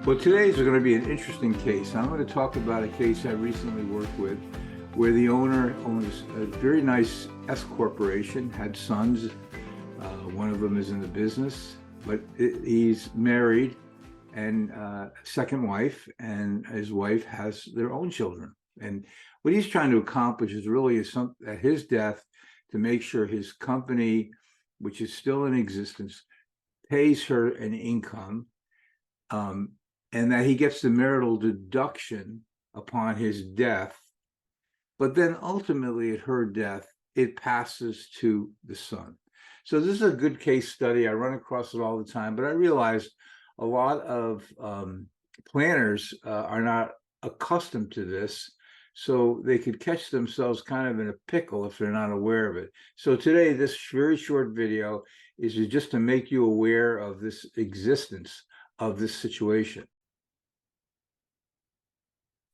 Well, today is going to be an interesting case. I'm going to talk about a case I recently worked with where the owner owns a very nice S corporation, had sons. One of them is in the business, but he's married and second wife, and his wife has their own children. And what he's trying to accomplish is really at his death to make sure his company, which is still in existence, pays her an income, and that he gets the marital deduction upon his death. But then ultimately at her death, it passes to the son. So this is a good case study. I run across it all the time, but I realize a lot of planners are not accustomed to this, so they could catch themselves kind of in a pickle if they're not aware of it. So today, this very short video is just to make you aware of this existence of this situation.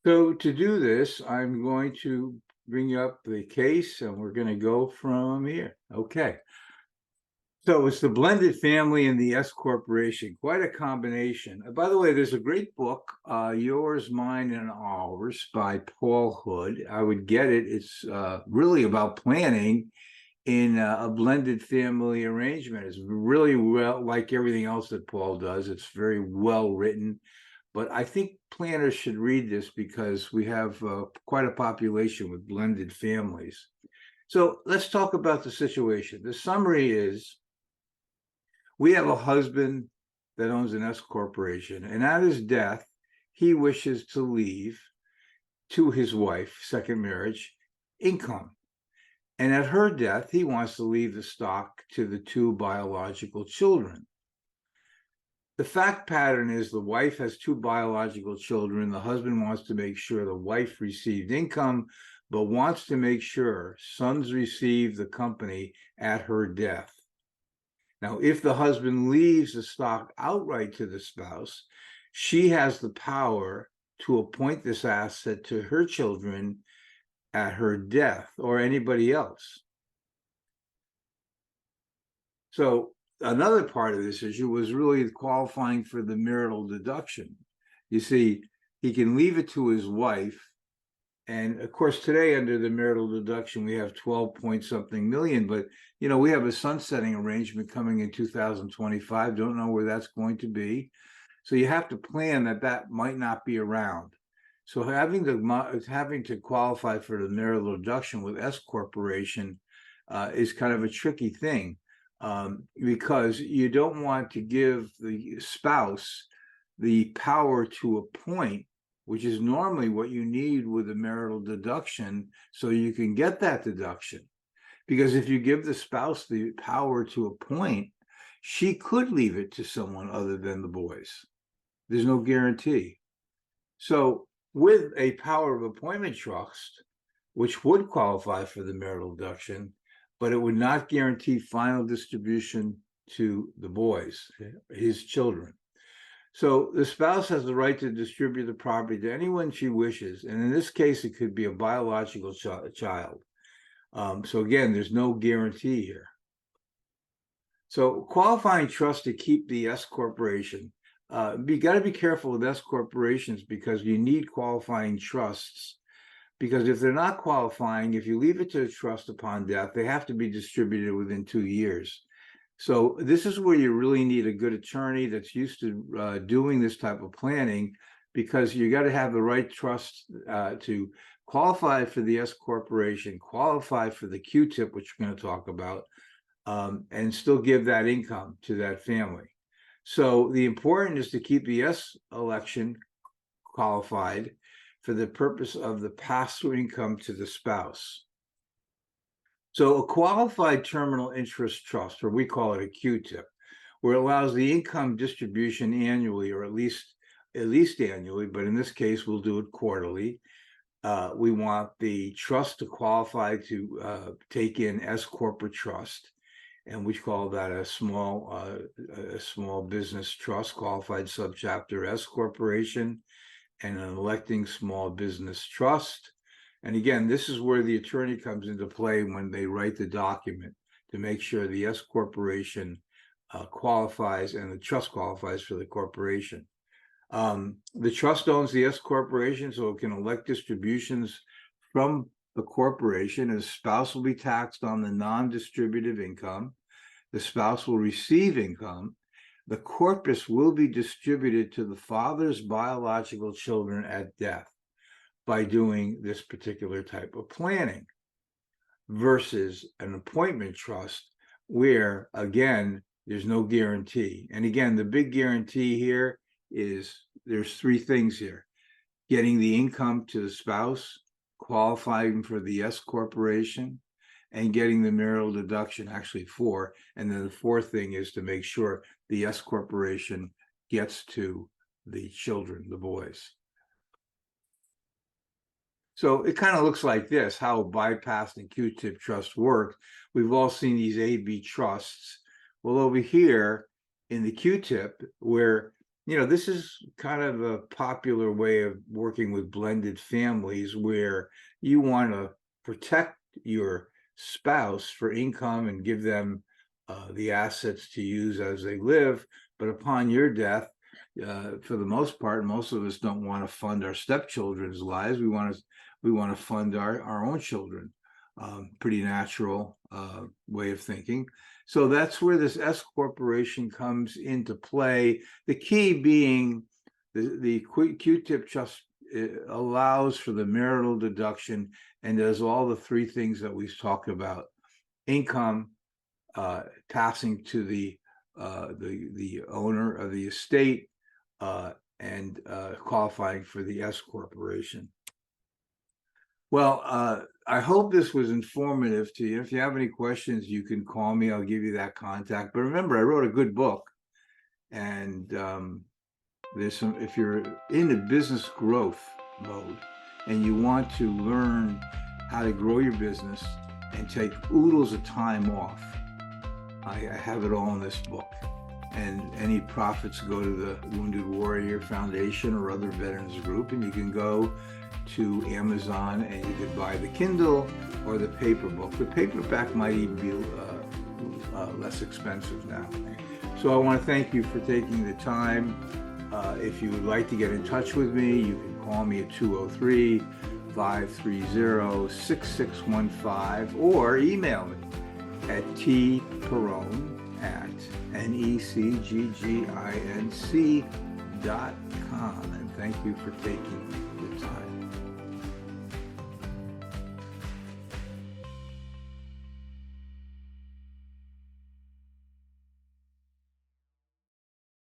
So to do this, I'm going to bring up the case and we're going to go from here. Okay. So it's the blended family and the S corporation, quite a combination. By the way, there's a great book, Yours, Mine, and Ours by Paul Hood. I would get it. It's really about planning in a blended family arrangement. It's really well, like everything else that Paul does, it's very well written. But I think planners should read this because we have quite a population with blended families. So let's talk about the situation. The summary is, we have a husband that owns an S corporation, and at his death, he wishes to leave to his wife, second marriage, income. And at her death, he wants to leave the stock to the two biological children. The fact pattern is the wife has two biological children. The husband wants to make sure the wife received income, but wants to make sure sons receive the company at her death. Now, if the husband leaves the stock outright to the spouse, she has the power to appoint this asset to her children at her death or anybody else. So another part of this issue was really qualifying for the marital deduction. You see, he can leave it to his wife. And of course, today under the marital deduction, we have 12 point something million, but you know, we have a sunsetting arrangement coming in 2025. Don't know where that's going to be. So you have to plan that that might not be around. So having to qualify for the marital deduction with S corporation is kind of a tricky thing, because you don't want to give the spouse the power to appoint, which is normally what you need with a marital deduction, so you can get that deduction. Because if you give the spouse the power to appoint, she could leave it to someone other than the boys. There's no guarantee. So with a power of appointment trust, which would qualify for the marital deduction, but it would not guarantee final distribution to the boys, his children. So the spouse has the right to distribute the property to anyone she wishes. And in this case, it could be a biological child. So again, there's no guarantee here. So qualifying trust to keep the S corporation. You got to be careful with S corporations because you need qualifying trusts. Because if they're not qualifying, if you leave it to a trust upon death, they have to be distributed within 2 years. So this is where you really need a good attorney that's used to doing this type of planning, because you got to have the right trust to qualify for the S corporation, qualify for the QTIP, which we're going to talk about, and still give that income to that family. So the important is to keep the S election qualified for the purpose of the pass-through income to the spouse. So a qualified terminal interest trust, or we call it a QTIP, where it allows the income distribution annually, or at least annually, but in this case, we'll do it quarterly. We want the trust to qualify to take in S corporate trust, and we call that a small business trust, qualified subchapter S corporation, and an electing small business trust. And again, this is where the attorney comes into play when they write the document to make sure the S corporation qualifies and the trust qualifies for the corporation. The trust owns the S corporation, so it can elect distributions from the corporation. And the spouse will be taxed on the non-distributive income. The spouse will receive income. The corpus will be distributed to the father's biological children at death by doing this particular type of planning, versus an appointment trust where, again, there's no guarantee. And again, the big guarantee here is there's three things here: getting the income to the spouse, qualifying for the S corporation, and getting the marital deduction, actually four. And then the fourth thing is to make sure the S corporation gets to the children, the boys. So it kind of looks like this, how bypassed and QTIP trust work. We've all seen these AB trusts. Well, over here in the QTIP, where, you know, this is kind of a popular way of working with blended families, where you want to protect your spouse for income and give them the assets to use as they live. But upon your death, for the most part, most of us don't want to fund our stepchildren's lives. We want to fund our own children. Pretty natural way of thinking. So that's where this S corporation comes into play. The key being the QTIP trust allows for the marital deduction and does all the three things that we've talked about: income, passing to the owner of the estate, and qualifying for the S corporation. Well, I hope this was informative to you. If you have any questions, you can call me. I'll give you that contact. But remember, I wrote a good book, and there's some. If you're in the business growth mode and you want to learn how to grow your business and take oodles of time off, I have it all in this book. And any profits go to the Wounded Warrior Foundation or other veterans group, and you can go to Amazon and you could buy the Kindle or the paper book. The paperback might even be less expensive now. So I want to thank you for taking the time. If you would like to get in touch with me, you can call me at 203-530-6615 or email me at tperrone@necgginc.com. And thank you for taking the time.